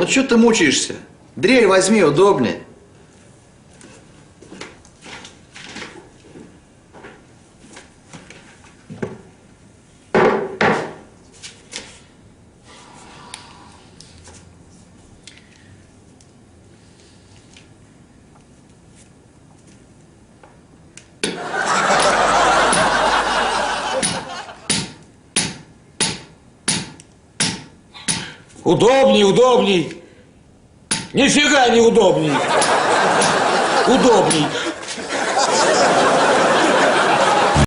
Ну что ты мучаешься? Дрель возьми, удобнее. Удобней, удобней. Нифига не удобней. Удобней.